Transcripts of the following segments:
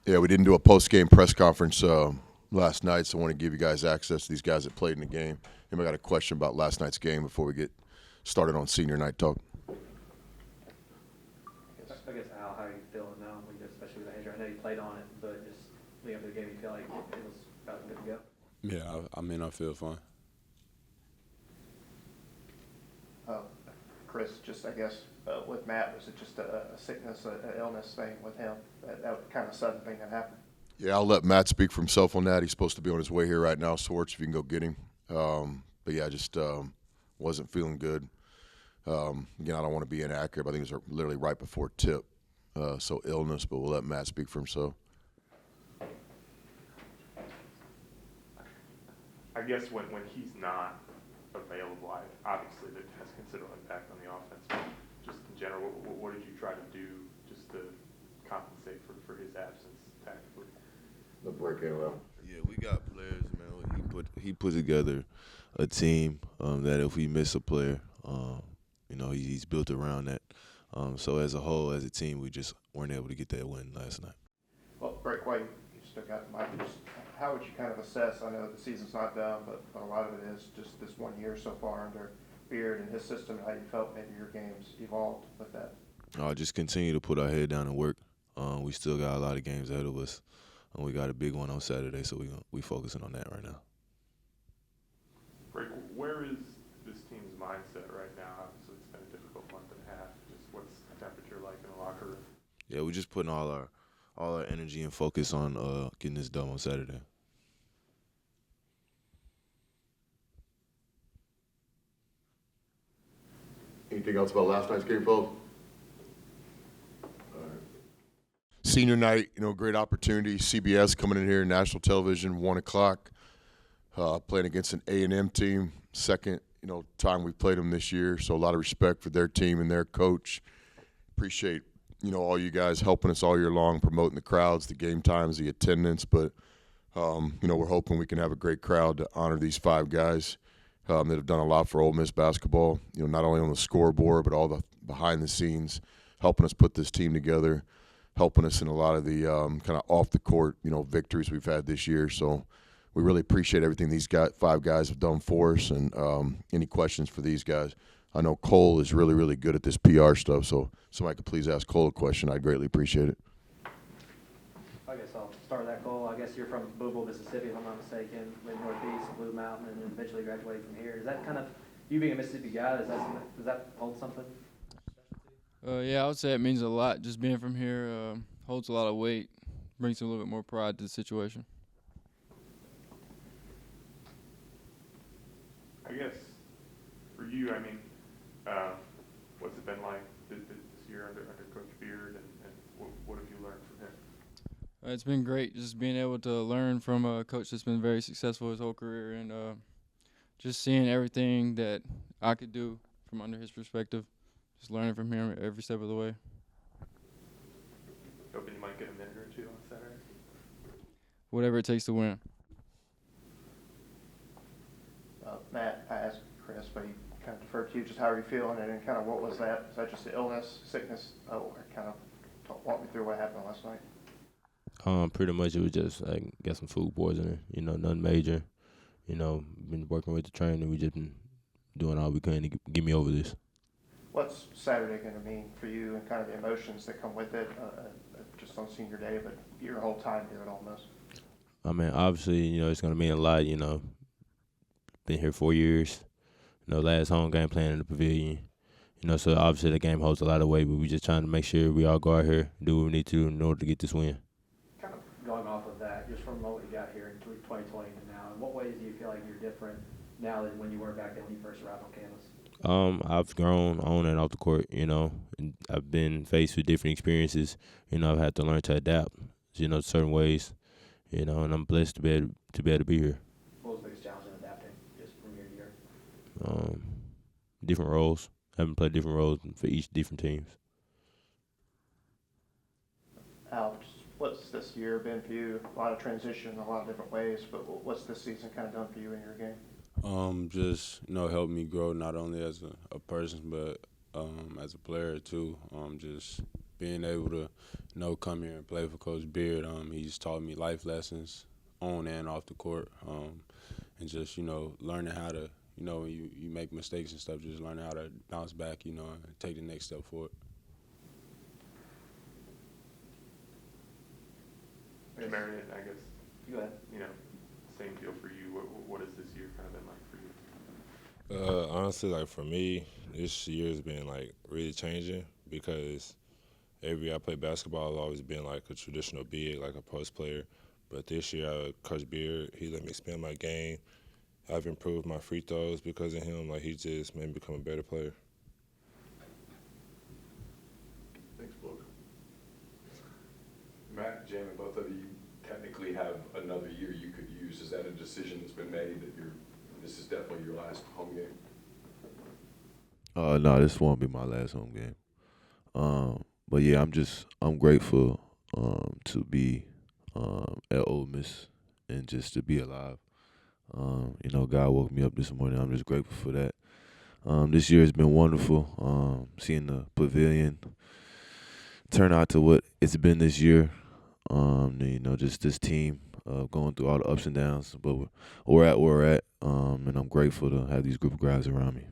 Yeah, we didn't do a post-game press conference last night, so I want to give you guys access to these guys that played in the game. Anybody got a question about last night's game before we get started on senior night talk? I guess how are you feeling now, especially with the injury? I know you played on it, but just leading up to the game, you feel like it was about good to go? Yeah, I feel fine. Chris, just I guess with Matt, was it just a sickness, an illness thing with him? That kind of sudden thing that happened? Yeah, I'll let Matt speak for himself on that. He's supposed to be on his way here right now, Swartz, if you can go get him. But yeah, just wasn't feeling good. Again, I don't want to be inaccurate, but I think it was literally right before tip. So illness, but we'll let Matt speak for himself. I guess when he's not available, obviously that has considerable impact on the offense. But just in general, what did you try to do just to compensate for his absence tactically? The break-in level. Yeah, we got players, man. He put together a team that if we miss a player, he's built around that. So as a whole, as a team, we just weren't able to get that win last night. Well, Breakaway, you still got the mic. Just how would you kind of assess? I know the season's not done, but a lot of it is just this 1 year so far under Beard and his system. How you felt maybe your games evolved with that? Just continue to put our head down and work. We still got a lot of games ahead of us. We got a big one on Saturday, so we focusing on that right now. Break, where is this team's mindset right now? Obviously, it's been a difficult month and a half. Just what's the temperature like in the locker room? Yeah, we're just putting all our energy and focus on getting this done on Saturday. Anything else about last night's game, folks? Senior night, great opportunity. CBS coming in here, national television, 1 o'clock, playing against an A&M team. Second, time we played them this year, so a lot of respect for their team and their coach. Appreciate, all you guys helping us all year long, promoting the crowds, the game times, the attendance. But, we're hoping we can have a great crowd to honor these 5 guys that have done a lot for Ole Miss basketball, not only on the scoreboard but all the behind the scenes, helping us put this team together, helping us in a lot of the kind of off the court, victories we've had this year. So we really appreciate everything these 5 guys have done for us. And any questions for these guys? I know Cole is really, really good at this PR stuff. So somebody could please ask Cole a question. I'd greatly appreciate it. I guess I'll start with that, Cole. I guess you're from Louisville, Mississippi, if I'm not mistaken, went northeast, Blue Mountain, and then eventually graduated from here. Is that kind of, you being a Mississippi guy, does that hold something? Yeah, I would say it means a lot. Just being from here holds a lot of weight, brings a little bit more pride to the situation. I guess for you, what's it been like this year under Coach Beard, and what have you learned from him? It's been great just being able to learn from a coach that's been very successful his whole career, and just seeing everything that I could do from under his perspective, just learning from him every step of the way. Hoping you might get a minute or two on Saturday? Whatever it takes to win. Matt, I asked Chris, but he kind of deferred to you. Just how are you feeling, and then kind of what was that? Is that just the illness, sickness? Kind of walk me through what happened last night. Pretty much it was just got some food poisoning, nothing major. Been working with the trainer. We just been doing all we can to get me over this. What's Saturday going to mean for you and kind of the emotions that come with it, just on senior day, but your whole time here at Ole Miss? Obviously, it's going to mean a lot, Been here 4 years. Last home game playing in the Pavilion. So obviously the game holds a lot of weight, but we just trying to make sure we all go out here, do what we need to in order to get this win. Kind of going off of that, just from what we got here in 2020 to now, in what ways do you feel like you're different now than when you were back then when you first arrived on campus? I've grown on and off the court, and I've been faced with different experiences. I've had to learn to adapt, certain ways, and I'm blessed to be able to be here. What was the biggest challenge in adapting just from year to year? Different roles. Having played different roles for each different teams. Al, what's this year been for you? A lot of transition in a lot of different ways, but what's this season kind of done for you in your game? Just help me grow not only as a person but as a player too. Just being able to, come here and play for Coach Beard. He's taught me life lessons on and off the court, and just, learning how to, when you make mistakes and stuff, just learning how to bounce back, and take the next step forward. Marion, I guess, Go ahead. same deal for you. What has this year kind of been like for you? Honestly, like for me, this year's been like really changing because every year I play basketball, I've always been like a traditional big, like a post player. But this year, Coach Beard, he let me expand my game. I've improved my free throws because of him. Like he just made me become a better player. Thanks, Book. Matt, Jamie, both of you technically have another year you could use. Is that a decision that's been made that this is definitely your last home game? No, this won't be my last home game. But yeah, I'm grateful to be at Ole Miss and just to be alive. God woke me up this morning. I'm just grateful for that. This year has been wonderful. Seeing the pavilion turn out to what it's been this year. Just this team going through all the ups and downs, but we're at where we're at, and I'm grateful to have these group of guys around me.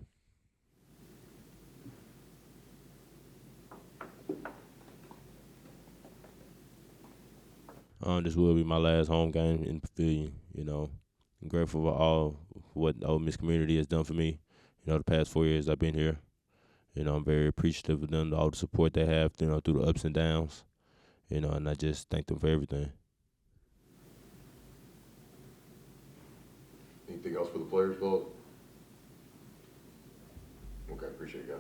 This will be my last home game in the Pavilion. I'm grateful for all what the Ole Miss community has done for me. The past 4 years I've been here. I'm very appreciative of them, all the support they have, through the ups and downs. And I just thank them for everything. Anything else for the players, Bob? Okay, appreciate it, guys.